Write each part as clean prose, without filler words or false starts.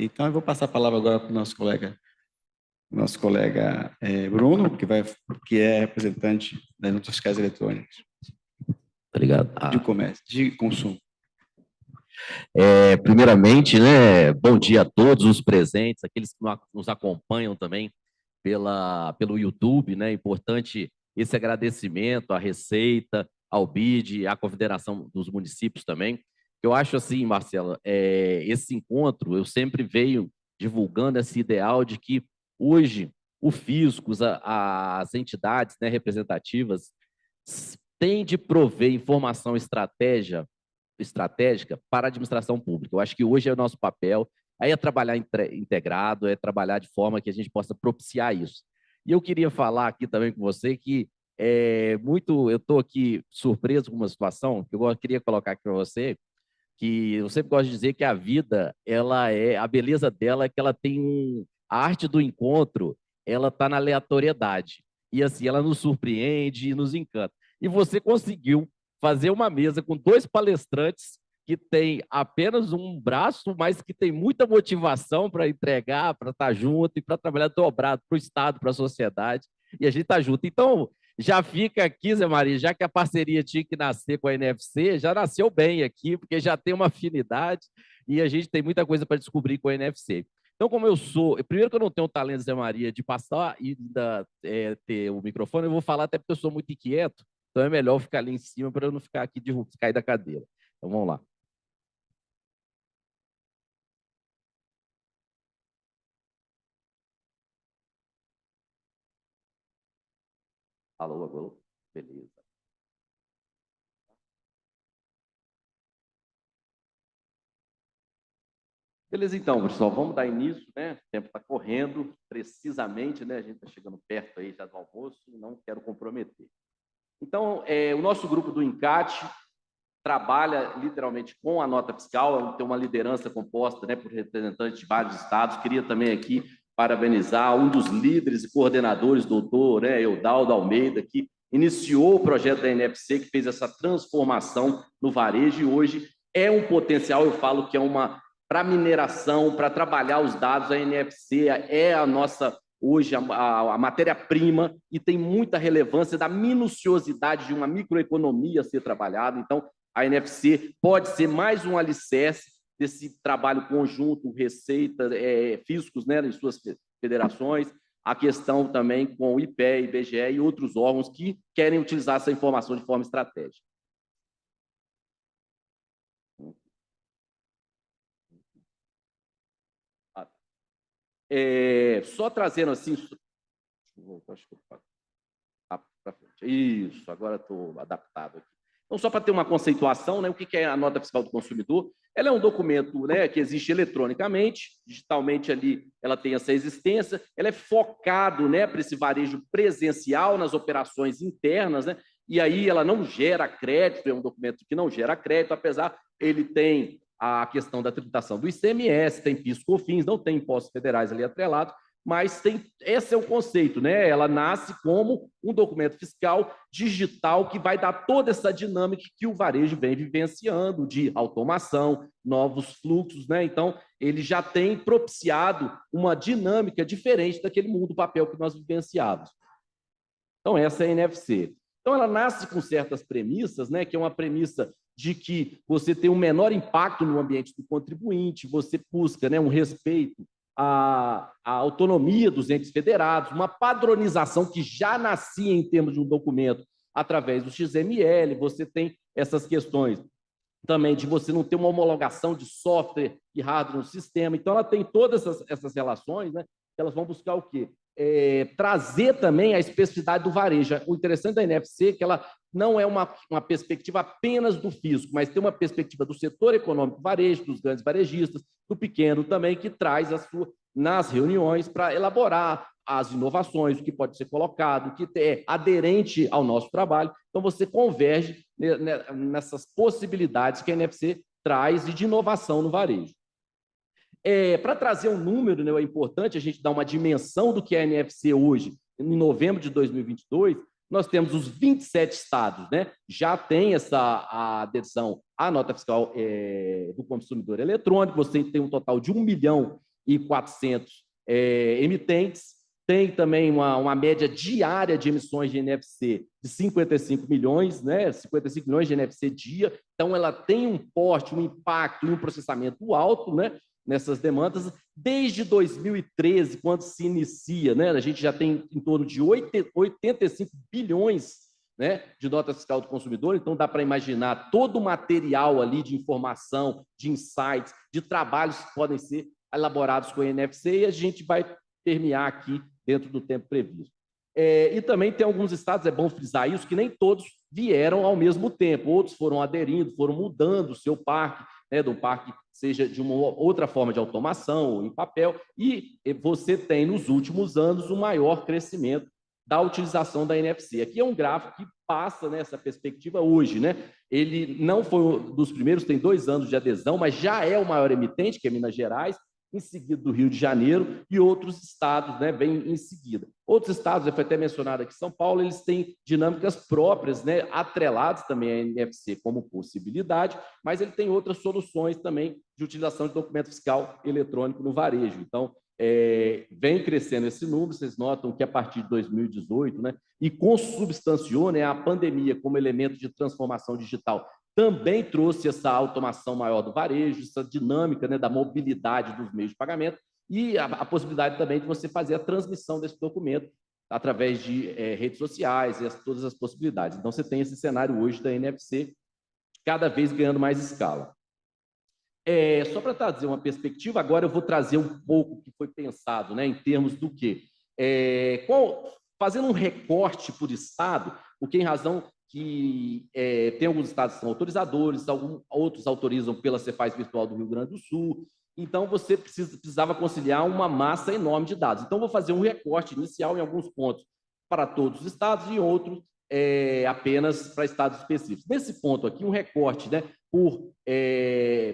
Então, eu vou passar a palavra agora para o nosso colega Bruno, que é representante das notas fiscais eletrônicas Obrigado. de comércio, de consumo. Primeiramente, né, bom dia a todos os presentes, aqueles que nos acompanham também pelo YouTube, né? Importante esse agradecimento à Receita, ao BID, à Confederação dos Municípios também. Eu acho assim, Marcela, esse encontro, eu sempre venho divulgando esse ideal de que hoje o fisco, as entidades, né, representativas, têm de prover informação estratégica para a administração pública. Eu acho que hoje é o nosso papel, aí é trabalhar integrado, é trabalhar de forma que a gente possa propiciar isso. E eu queria falar aqui também com você que eu estou aqui surpreso com uma situação que eu queria colocar aqui para você, que eu sempre gosto de dizer que a vida, a beleza dela é que ela tem a arte do encontro, ela está na aleatoriedade. E assim, ela nos surpreende e nos encanta. E você conseguiu fazer uma mesa com dois palestrantes que têm apenas um braço, mas que tem muita motivação para entregar, para estar junto e para trabalhar dobrado para o Estado, para a sociedade. E a gente está junto. Então, já fica aqui, Zé Maria, já que a parceria tinha que nascer com a NFC, já nasceu bem aqui, porque já tem uma afinidade e a gente tem muita coisa para descobrir com a NFC. Então, como eu sou, primeiro que eu não tenho o talento, Zé Maria, de passar e ainda ter o microfone, eu vou falar até porque eu sou muito inquieto, então é melhor ficar ali em cima para eu não ficar aqui de cair da cadeira. Então, vamos lá. Alô, alô? Beleza. Beleza, então, pessoal, vamos dar início, né? O tempo está correndo, precisamente, né? A gente está chegando perto aí já do almoço e não quero comprometer. Então, o nosso grupo do Encate trabalha literalmente com a nota fiscal, tem uma liderança composta, né, por representantes de vários estados. Queria também aqui parabenizar um dos líderes e coordenadores, doutor Eudaldo Almeida, que iniciou o projeto da NFC, que fez essa transformação no varejo e hoje é um potencial, eu falo que é uma para mineração, para trabalhar os dados, a NFC é a nossa hoje a matéria-prima e tem muita relevância da minuciosidade de uma microeconomia a ser trabalhada. Então, a NFC pode ser mais um alicerce desse trabalho conjunto, Receita, fiscos, né, em suas federações, a questão também com o IPE, IBGE e outros órgãos que querem utilizar essa informação de forma estratégica. Só trazendo assim... Acho que para frente. Isso, agora estou adaptado aqui. Então, só para ter uma conceituação, né, o que é a nota fiscal do consumidor? Ela é um documento, né, que existe eletronicamente, digitalmente ali ela tem essa existência, ela é focado, né, para esse varejo presencial nas operações internas, né, e aí ela não gera crédito, é um documento que não gera crédito, apesar ele tem a questão da tributação do ICMS, tem PIS, COFINS, não tem impostos federais ali atrelados, mas esse é o conceito, né? Ela nasce como um documento fiscal digital que vai dar toda essa dinâmica que o varejo vem vivenciando de automação, novos fluxos, né? Então, ele já tem propiciado uma dinâmica diferente daquele mundo papel que nós vivenciávamos. Então, essa é a NFC. Então, ela nasce com certas premissas, né? Que é uma premissa de que você tem um menor impacto no ambiente do contribuinte, você busca, né, um respeito a autonomia dos entes federados, uma padronização que já nascia em termos de um documento através do XML, você tem essas questões também de você não ter uma homologação de software e hardware no sistema. Então, ela tem todas essas relações, né? Elas vão buscar o quê? Trazer também a especificidade do varejo. O interessante da NFC é que ela não é uma perspectiva apenas do fisco, mas tem uma perspectiva do setor econômico varejo, dos grandes varejistas, do pequeno também, que traz nas reuniões para elaborar as inovações, o que pode ser colocado, o que é aderente ao nosso trabalho. Então, você converge nessas possibilidades que a NFC traz de inovação no varejo. Para trazer um número, né, é importante a gente dar uma dimensão do que é a NFC hoje. Em novembro de 2022, nós temos os 27 estados, né? Já tem essa adesão à nota fiscal do consumidor eletrônico, você tem um total de 1 milhão 1.400 emitentes. Tem também uma média diária de emissões de NFC de 55 milhões, né? 55 milhões de NFC dia. Então, ela tem um porte, um impacto e um processamento alto, né? Nessas demandas. Desde 2013, quando se inicia, né? A gente já tem em torno de 85 bilhões, né, de nota fiscal do consumidor. Então, dá para imaginar todo o material ali de informação, de insights, de trabalhos que podem ser elaborados com o NFC, e a gente vai terminar aqui dentro do tempo previsto. E também tem alguns estados, é bom frisar isso, que nem todos vieram ao mesmo tempo, outros foram aderindo, foram mudando o seu parque, né, do parque seja de uma outra forma de automação, ou em papel, e você tem, nos últimos anos, o maior crescimento da utilização da NFC. Aqui é um gráfico que passa nessa perspectiva hoje, né? Ele não foi um dos primeiros, tem 2 anos de adesão, mas já é o maior emitente, que é Minas Gerais, em seguida do Rio de Janeiro, e outros estados, né, vêm em seguida. Outros estados, foi até mencionado aqui, São Paulo, eles têm dinâmicas próprias, né, atreladas também à NFC como possibilidade, mas ele tem outras soluções também de utilização de documento fiscal eletrônico no varejo. Então, vem crescendo esse número, vocês notam que a partir de 2018, né, e consubstanciou, né, a pandemia como elemento de transformação digital, também trouxe essa automação maior do varejo, essa dinâmica, né, da mobilidade dos meios de pagamento e a possibilidade também de você fazer a transmissão desse documento através de redes sociais e todas as possibilidades. Então, você tem esse cenário hoje da NFC cada vez ganhando mais escala. Só para trazer uma perspectiva, agora eu vou trazer um pouco o que foi pensado, né, em termos do quê? Fazendo um recorte por estado, porque em razão que tem alguns estados que são autorizadores, outros autorizam pela Cefaz Virtual do Rio Grande do Sul, então você precisava conciliar uma massa enorme de dados. Então, vou fazer um recorte inicial em alguns pontos para todos os estados e em outros apenas para estados específicos. Nesse ponto aqui, um recorte, né, por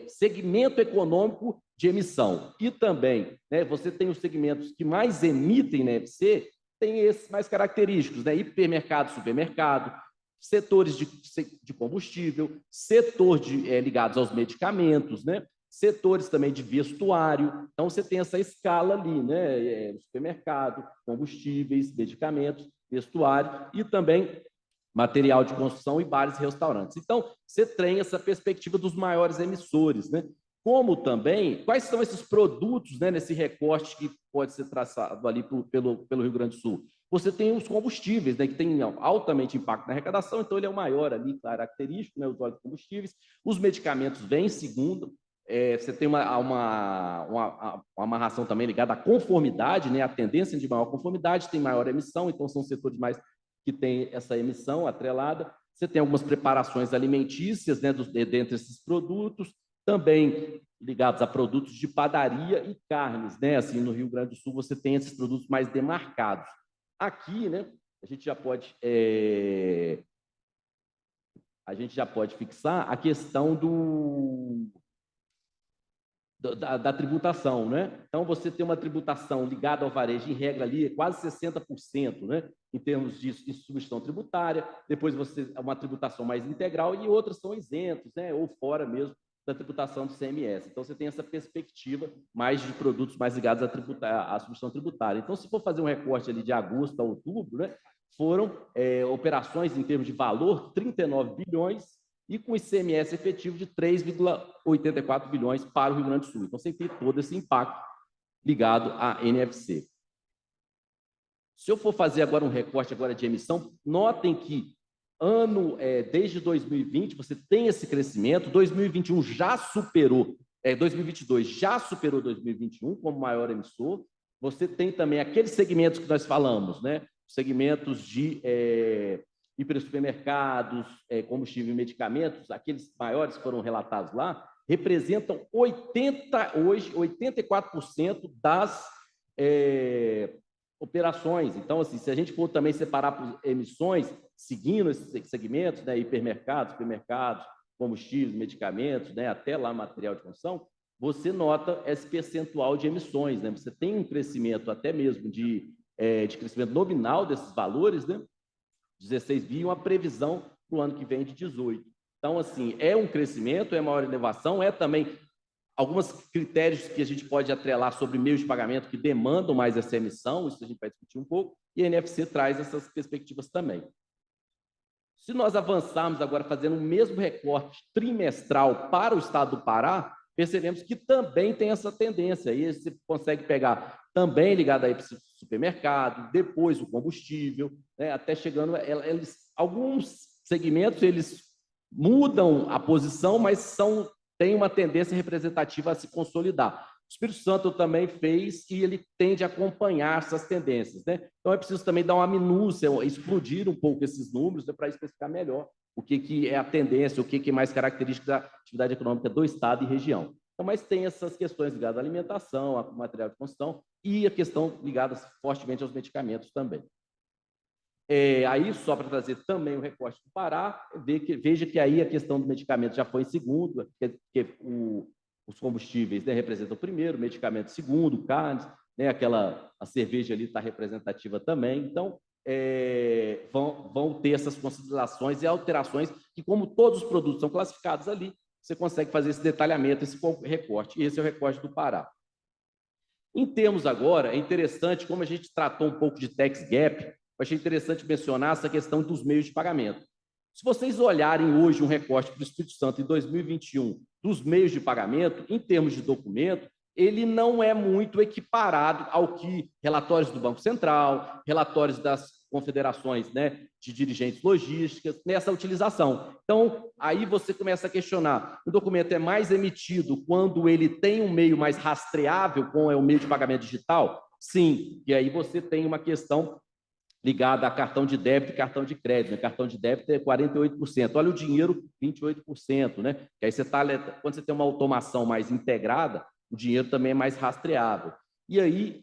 segmento econômico de emissão. E também, né, você tem os segmentos que mais emitem na NFC, tem esses mais característicos, né, hipermercado, supermercado, setores de combustível, setor ligados aos medicamentos, né, setores também de vestuário. Então, você tem essa escala ali, né, supermercado, combustíveis, medicamentos, vestuário e também material de construção e bares e restaurantes. Então, você tem essa perspectiva dos maiores emissores, né? Como também, quais são esses produtos, né, nesse recorte que pode ser traçado ali pelo Rio Grande do Sul? Você tem os combustíveis, né, que tem altamente impacto na arrecadação, então ele é o maior ali, característico, né, os óleos de combustíveis. Os medicamentos vêm em segundo. Você tem uma amarração também ligada à conformidade, né, a tendência de maior conformidade, tem maior emissão, então são setores mais que tem essa emissão atrelada. Você tem algumas preparações alimentícias, né, dentre esses produtos, também ligados a produtos de padaria e carnes, né? Assim, no Rio Grande do Sul você tem esses produtos mais demarcados. Aqui, né, a gente já pode fixar a questão da tributação, né? Então, você tem uma tributação ligada ao varejo, em regra ali, quase 60%, né? Em termos de substituição tributária, depois você uma tributação mais integral e outras são isentos, né? Ou fora mesmo da tributação do CMS. Então, você tem essa perspectiva mais de produtos mais ligados à substituição tributária. Então, se for fazer um recorte ali de agosto a outubro, né? Foram operações em termos de valor, 39 bilhões, e com ICMS efetivo de 3,84 bilhões para o Rio Grande do Sul. Então, você tem todo esse impacto ligado à NFC. Se eu for fazer agora um recorte agora de emissão, notem que desde 2020 você tem esse crescimento, 2021 já superou, 2022 já superou 2021 como maior emissor. Você tem também aqueles segmentos que nós falamos, né? Segmentos de hipersupermercados, combustível e medicamentos, aqueles maiores que foram relatados lá, representam hoje 84% das operações. Então, assim, se a gente for também separar por emissões, seguindo esses segmentos, né, hipermercados, supermercados, combustíveis, medicamentos, né, até lá material de construção, você nota esse percentual de emissões, né? Você tem um crescimento até mesmo de crescimento nominal desses valores, né? 16 bi, uma previsão para o ano que vem de 18. Então, assim, é um crescimento, é maior elevação, é também alguns critérios que a gente pode atrelar sobre meios de pagamento que demandam mais essa emissão, isso a gente vai discutir um pouco, e a NFC traz essas perspectivas também. Se nós avançarmos agora fazendo o mesmo recorte trimestral para o estado do Pará, percebemos que também tem essa tendência. Aí você consegue pegar também ligado aí para o supermercado, depois o combustível, né, até chegando... alguns segmentos, eles mudam a posição, mas têm uma tendência representativa a se consolidar. O Espírito Santo também fez e ele tende a acompanhar essas tendências, né? Então, é preciso também dar uma minúcia, explodir um pouco esses números, né, para especificar melhor o que é a tendência, o que é mais característico da atividade econômica do Estado e região. Então, mas tem essas questões ligadas à alimentação, ao material de construção e a questão ligada fortemente aos medicamentos também. Aí, só para trazer também o recorte do Pará, veja que aí a questão do medicamento já foi em segundo, porque os combustíveis, né, representam o primeiro, o medicamento segundo, carnes, né, a cerveja ali está representativa também. Então, vão ter essas considerações e alterações que, como todos os produtos são classificados ali, você consegue fazer esse detalhamento, esse recorte. E esse é o recorte do Pará. Em termos agora, é interessante, como a gente tratou um pouco de tax gap, eu achei interessante mencionar essa questão dos meios de pagamento. Se vocês olharem hoje um recorte para o Espírito Santo em 2021 dos meios de pagamento, em termos de documento, ele não é muito equiparado ao que relatórios do Banco Central, relatórios das confederações, né, de dirigentes logísticas, nessa utilização. Então, aí você começa a questionar, o documento é mais emitido quando ele tem um meio mais rastreável, como é o meio de pagamento digital? Sim, e aí você tem uma questão ligada a cartão de débito e cartão de crédito. Né? Cartão de débito é 48%. Olha o dinheiro, 28%. Né? Que aí quando você tem uma automação mais integrada, o dinheiro também é mais rastreável. E aí,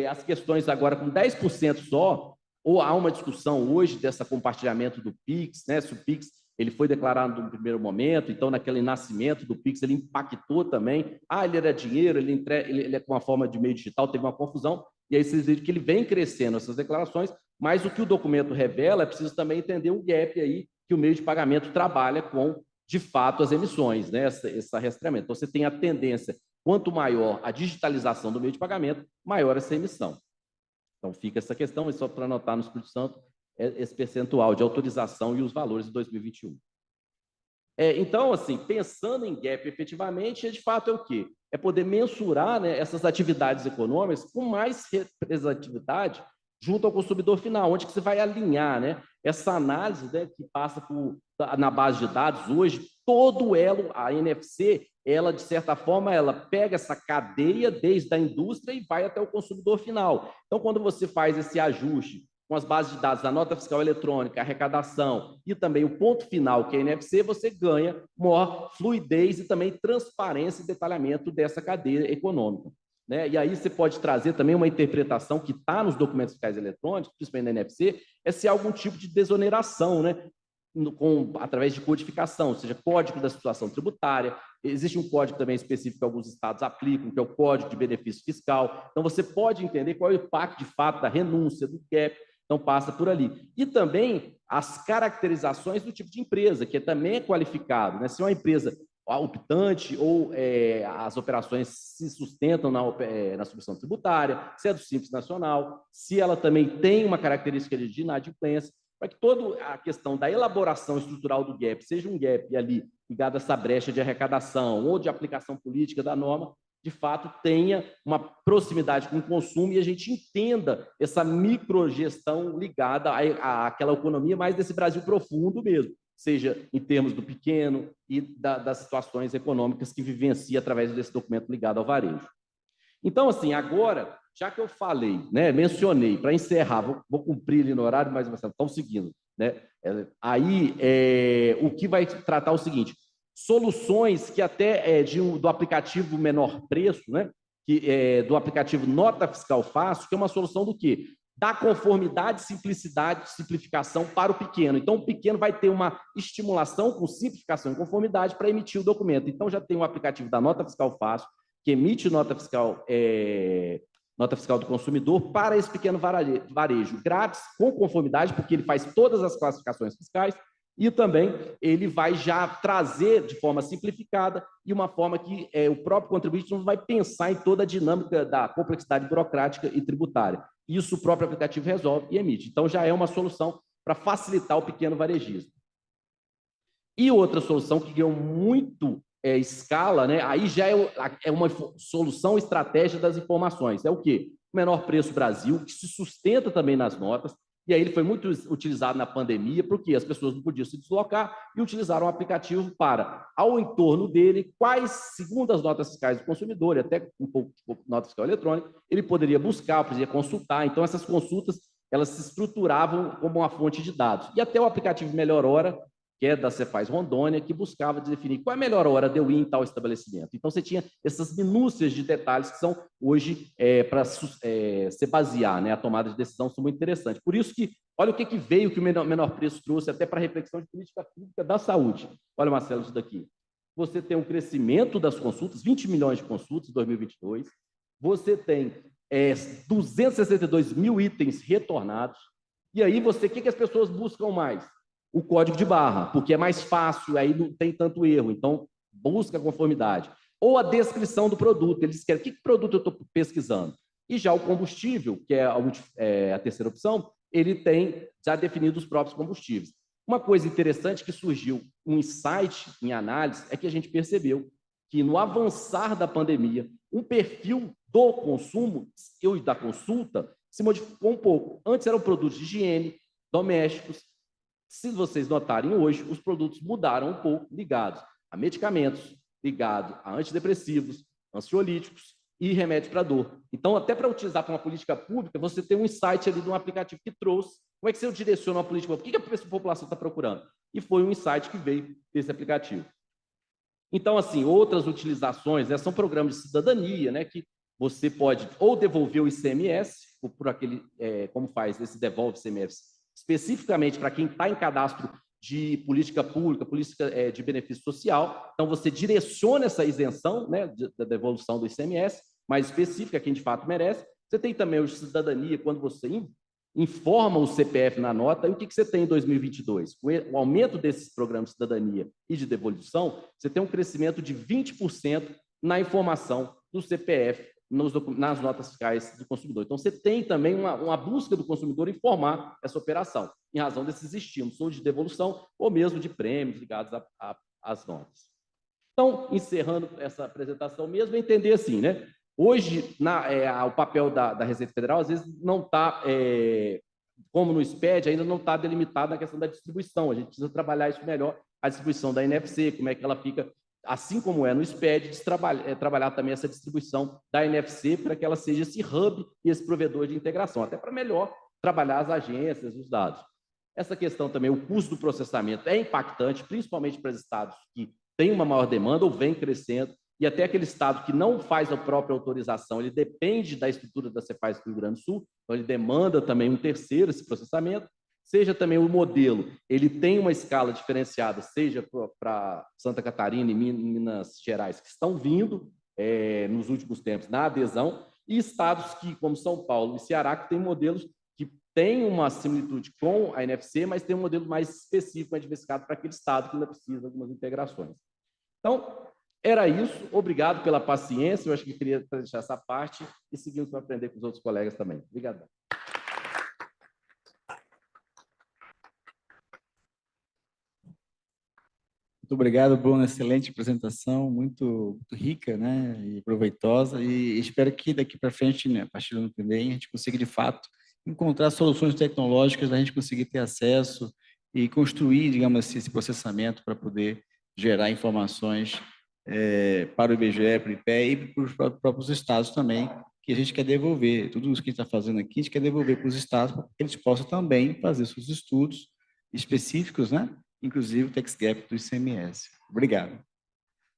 as questões agora com 10% só, ou há uma discussão hoje desse compartilhamento do PIX, né? Se o PIX ele foi declarado no primeiro momento, então naquele nascimento do PIX ele impactou também. Ele era dinheiro, ele é com uma forma de meio digital, teve uma confusão, e aí vocês veem que ele vem crescendo essas declarações, mas o que o documento revela é preciso também entender o gap aí que o meio de pagamento trabalha com, de fato, as emissões, né? Esse rastreamento. Então, você tem a tendência, quanto maior a digitalização do meio de pagamento, maior essa emissão. Então, fica essa questão, e só para anotar no Espírito Santo, esse percentual de autorização e os valores de 2021. Então, assim, pensando em gap efetivamente, de fato é o quê? É poder mensurar, né, essas atividades econômicas com mais representatividade junto ao consumidor final, onde que você vai alinhar, né, essa análise, né, que passa na base de dados hoje, todo o elo, a NFC, ela, de certa forma, ela pega essa cadeia desde a indústria e vai até o consumidor final. Então, quando você faz esse ajuste com as bases de dados da nota fiscal eletrônica, arrecadação e também o ponto final, que é a NFC, você ganha maior fluidez e também transparência e detalhamento dessa cadeia econômica. Né? E aí você pode trazer também uma interpretação que está nos documentos fiscais eletrônicos, principalmente na NFC, é se há algum tipo de desoneração, né? Através de codificação, ou seja, código da situação tributária. Existe um código também específico que alguns estados aplicam, que é o Código de Benefício Fiscal. Então, você pode entender qual é o impacto, de fato, da renúncia, do gap. Então, passa por ali. E também as caracterizações do tipo de empresa, que também é qualificado. Né? Se é uma empresa optante ou as operações se sustentam na submissão tributária, se é do Simples Nacional, se ela também tem uma característica de inadimplência, para que toda a questão da elaboração estrutural do gap seja um gap ali ligado a essa brecha de arrecadação ou de aplicação política da norma, de fato tenha uma proximidade com o consumo e a gente entenda essa microgestão ligada àquela economia mais desse Brasil profundo mesmo, seja em termos do pequeno e das situações econômicas que vivencia através desse documento ligado ao varejo. Então, assim, agora, já que eu falei, né, mencionei, para encerrar, vou cumprir ali no horário, mas vocês estão seguindo, né? Aí, o que vai tratar é o seguinte, soluções que até do aplicativo menor preço, né, do aplicativo Nota Fiscal Fácil, que é uma solução do quê? Da conformidade, simplicidade, simplificação para o pequeno. Então, o pequeno vai ter uma estimulação com simplificação e conformidade para emitir o documento. Então, já tem um aplicativo da Nota Fiscal Fácil, que emite nota fiscal do consumidor para esse pequeno varejo, grátis, com conformidade, porque ele faz todas as classificações fiscais, E também ele vai já trazer de forma simplificada e uma forma que o próprio contribuinte não vai pensar em toda a dinâmica da complexidade burocrática e tributária. Isso o próprio aplicativo resolve e emite. Então, já é uma solução para facilitar o pequeno varejismo. E outra solução que ganhou muito escala, né? Aí já é uma solução estratégia das informações. É o quê? O Menor Preço Brasil, que se sustenta também nas notas, e aí ele foi muito utilizado na pandemia, porque as pessoas não podiam se deslocar e utilizaram o aplicativo para, ao entorno dele, quais, segundo as notas fiscais do consumidor, e até um pouco de nota fiscal eletrônica, ele poderia buscar, poderia consultar. Então, essas consultas, elas se estruturavam como uma fonte de dados. E até o aplicativo Melhor Hora, que é da Cefaz Rondônia, que buscava definir qual é a melhor hora de eu ir em tal estabelecimento. Então, você tinha essas minúcias de detalhes que são, hoje, para se basear, né? A tomada de decisão são muito interessantes. Por isso que, olha o que veio que o menor preço trouxe até para a reflexão de política pública da saúde. Olha, Marcelo, isso daqui. Você tem um crescimento das consultas, 20 milhões de consultas em 2022. Você tem 262 mil itens retornados. E aí, o que as pessoas buscam mais? O código de barra, porque é mais fácil, aí não tem tanto erro, então busca conformidade. Ou a descrição do produto, eles querem, que produto eu estou pesquisando? E já o combustível, que é a terceira opção, ele tem já definido os próprios combustíveis. Uma coisa interessante que surgiu, um insight em análise, é que a gente percebeu que no avançar da pandemia, um perfil do consumo e da consulta se modificou um pouco. Antes eram produtos de higiene, domésticos. Se vocês notarem hoje, os produtos mudaram um pouco, ligados a medicamentos, ligados a antidepressivos, ansiolíticos e remédios para dor. Então, até para utilizar para uma política pública, você tem um insight ali de um aplicativo que trouxe. Como é que você direciona uma política pública? O que a população está procurando? E foi um insight que veio desse aplicativo. Então, assim, outras utilizações, né, são programas de cidadania, né, que você pode ou devolver o ICMS, ou por aquele, como faz esse devolve ICMS, especificamente para quem está em cadastro de política pública, política de benefício social. Então, você direciona essa isenção, né, da devolução do ICMS, mais específica, quem de fato merece. Você tem também o de cidadania, quando você informa o CPF na nota. E o que você tem em 2022? Com o aumento desses programas de cidadania e de devolução, você tem um crescimento de 20% na informação do CPF nas notas fiscais do consumidor. Então, você tem também uma busca do consumidor informar essa operação, em razão desses estímulos, ou de devolução, ou mesmo de prêmios ligados às notas. Então, encerrando essa apresentação mesmo, entender assim, né? Hoje, o papel da Receita Federal, às vezes, não está, como no SPED, ainda não está delimitado na questão da distribuição. A gente precisa trabalhar isso melhor, a distribuição da NFC, como é que ela fica, assim como é no SPED, trabalhar também essa distribuição da NFC para que ela seja esse hub e esse provedor de integração, até para melhor trabalhar as agências, os dados. Essa questão também, o custo do processamento é impactante, principalmente para os estados que têm uma maior demanda ou vem crescendo, e até aquele estado que não faz a própria autorização, ele depende da estrutura da Cefaz do Rio Grande do Sul, então ele demanda também um terceiro esse processamento. Seja também o modelo, ele tem uma escala diferenciada, seja para Santa Catarina e Minas Gerais, que estão vindo nos últimos tempos na adesão, e estados que, como São Paulo e Ceará, que têm modelos que têm uma similitude com a NFC, mas tem um modelo mais específico, mais diversificado para aquele estado que ainda precisa de algumas integrações. Então, era isso. Obrigado pela paciência. Eu acho que queria deixar essa parte e seguimos para aprender com os outros colegas também. Obrigado. Muito obrigado, Bruno. Excelente apresentação, muito rica, né, e proveitosa. E espero que daqui para frente, né, a partir do ano que vem, a gente consiga, de fato, encontrar soluções tecnológicas da gente conseguir ter acesso e construir, digamos assim, esse processamento para poder gerar informações para o IBGE, para o IPE e para os próprios estados também, que a gente quer devolver. Tudo isso que a gente está fazendo aqui, a gente quer devolver para os estados para que eles possam também fazer seus estudos específicos, né? Inclusive o tax gap do ICMS. Obrigado.